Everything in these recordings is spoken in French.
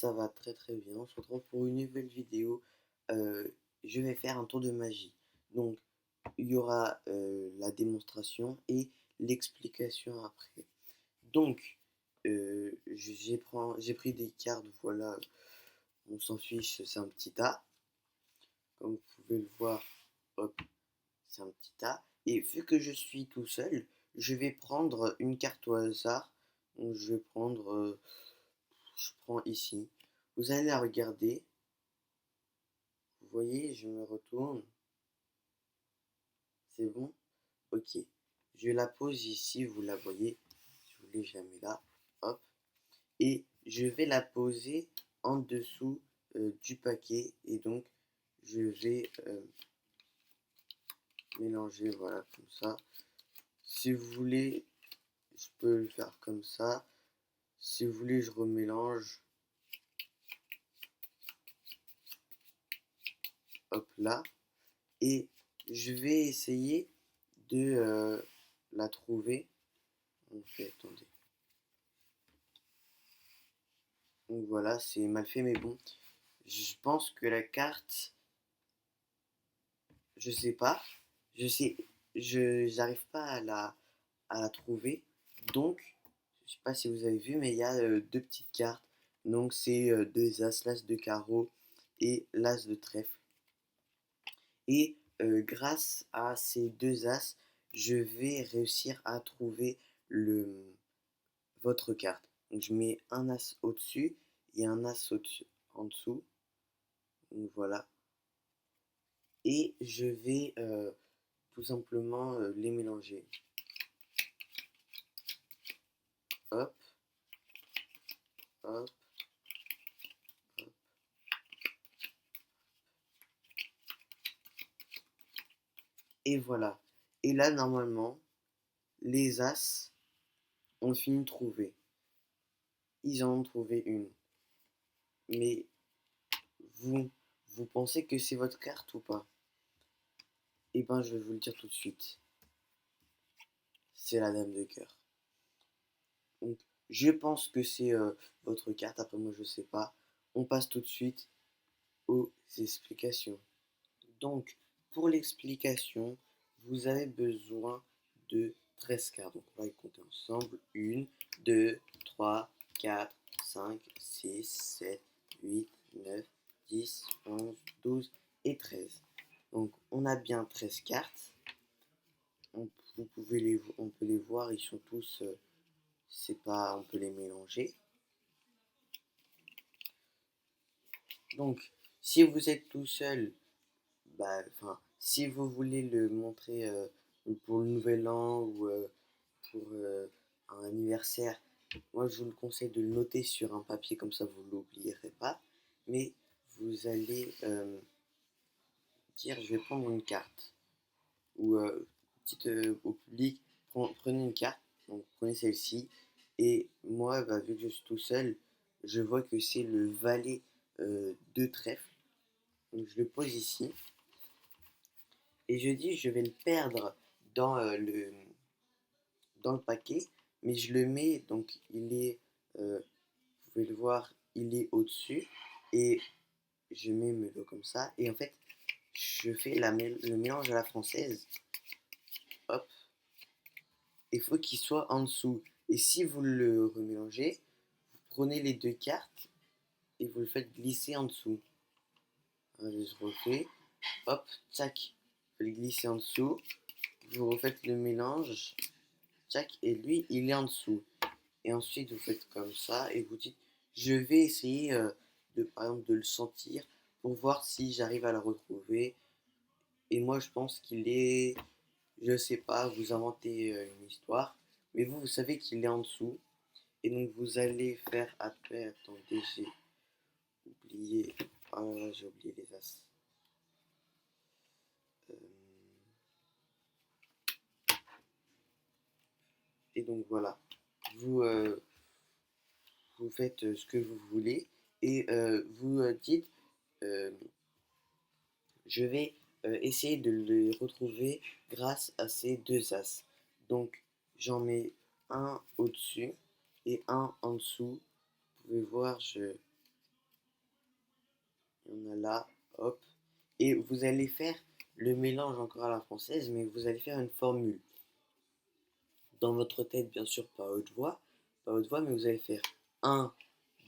ça va très très bien. On se retrouve pour une nouvelle vidéo. Je vais faire un tour de magie. Donc, il y aura la démonstration et l'explication après. Donc, j'ai pris des cartes, voilà, on s'en fiche, c'est un petit tas. Comme vous pouvez le voir, hop, c'est un petit tas. Et vu que je suis tout seul, je vais prendre une carte au hasard. Donc, je prends ici. Vous allez la regarder. Vous voyez, je me retourne. C'est bon? Ok. Je la pose ici, vous la voyez. Si vous voulez, je la mets là. Hop. Et je vais la poser en dessous du paquet. Et donc, je vais mélanger, voilà, comme ça. Si vous voulez, je peux le faire comme ça. Si vous voulez, je remélange. Hop là. Et je vais essayer de la trouver. Ok, attendez. Donc voilà, c'est mal fait, mais bon. Je pense que la carte, je sais pas. Je sais, j'arrive pas à la trouver. Donc, je sais pas si vous avez vu, mais il y a deux petites cartes. Donc c'est deux as, l'as de carreau et l'as de trèfle. Et grâce à ces deux as, je vais réussir à trouver votre carte. Donc je mets un as au-dessus et un as en dessous. Donc voilà. Et je vais tout simplement les mélanger. Hop, hop, hop. Et voilà. Et là, normalement, les as ont fini de trouver. Ils en ont trouvé une. Mais vous, vous pensez que c'est votre carte ou pas? Eh ben, je vais vous le dire tout de suite. C'est la dame de cœur. Donc, je pense que c'est votre carte. Après, moi, je sais pas. On passe tout de suite aux explications. Donc, pour l'explication, vous avez besoin de 13 cartes. Donc, on va les compter ensemble. 1, 2, 3, 4, 5, 6, 7, 8, 9, 10, 11, 12 et 13. Donc, on a bien 13 cartes. On peut les voir, ils sont tous, c'est pas, on peut les mélanger. Donc, si vous êtes tout seul, bah, enfin, si vous voulez le montrer pour le nouvel an ou pour un anniversaire, moi je vous le conseille de le noter sur un papier, comme ça vous ne l'oublierez pas. Mais vous allez dire, je vais prendre une carte. Ou dites au public, prenez une carte, donc prenez celle-ci. Et moi, bah, vu que je suis tout seul, je vois que c'est le valet de trèfle. Donc je le pose ici. Et je dis, je vais le perdre dans, dans le paquet, mais je le mets, donc il est, vous pouvez le voir, il est au-dessus. Et je mets mes lots comme ça. Et en fait, je fais le mélange à la française. Hop. Il faut qu'il soit en dessous. Et si vous le remélangez, vous prenez les deux cartes et vous le faites glisser en dessous. Je refais. Hop, tac. Vous le glissez en dessous. Vous refaites le mélange. Tac. Et lui, il est en dessous. Et ensuite, vous faites comme ça et vous dites, je vais essayer par exemple, de le sentir pour voir si j'arrive à le retrouver. Et moi, je pense qu'il est, je sais pas, vous inventez une histoire, mais vous savez qu'il est en dessous. Et donc, vous allez faire après, attendez, j'ai oublié, ah là là, j'ai oublié les as. Euh, et donc, voilà, vous, vous faites ce que vous voulez et vous dites, euh, je vais essayer de les retrouver grâce à ces deux as. Donc j'en mets un au-dessus et un en dessous. Vous pouvez voir, on a là, hop. Et vous allez faire le mélange encore à la française, mais vous allez faire une formule. Dans votre tête, bien sûr, pas haute voix, mais vous allez faire un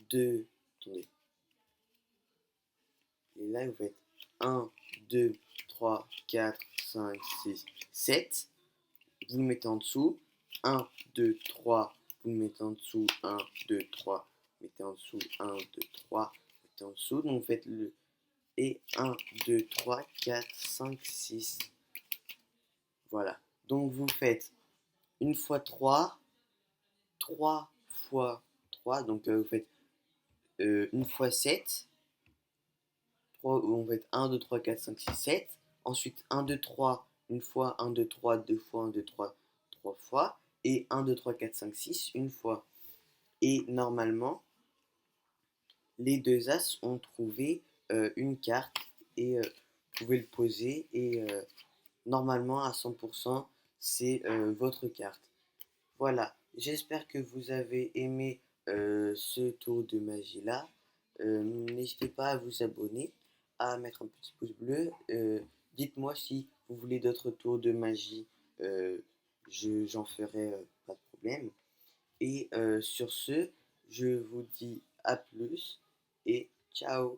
2 attendez, et là vous faites un 2 3 4 5 6 7, vous le mettez en dessous, un 2 3 vous le mettez en dessous, un 2 3 mettez en dessous, un 2 3 mettez en dessous, donc vous faites le et un 2 3 4 5 6, voilà. Donc vous faites une fois 3 3 fois 3, donc vous faites une fois 7, 3, on va être un 2 3 4 5 6 7. Ensuite, un 2 3 une fois, un 2 3 deux fois, un 2 3 trois fois. Et un 2 3 4 5 6 une fois. Et normalement, les deux as ont trouvé une carte et vous pouvez le poser. Et normalement, à 100%, c'est votre carte. Voilà, j'espère que vous avez aimé ce tour de magie-là. N'hésitez pas à vous abonner, à mettre un petit pouce bleu. Dites-moi si vous voulez d'autres tours de magie, euh, j'en ferai pas de problème. Et sur ce, je vous dis à plus et ciao.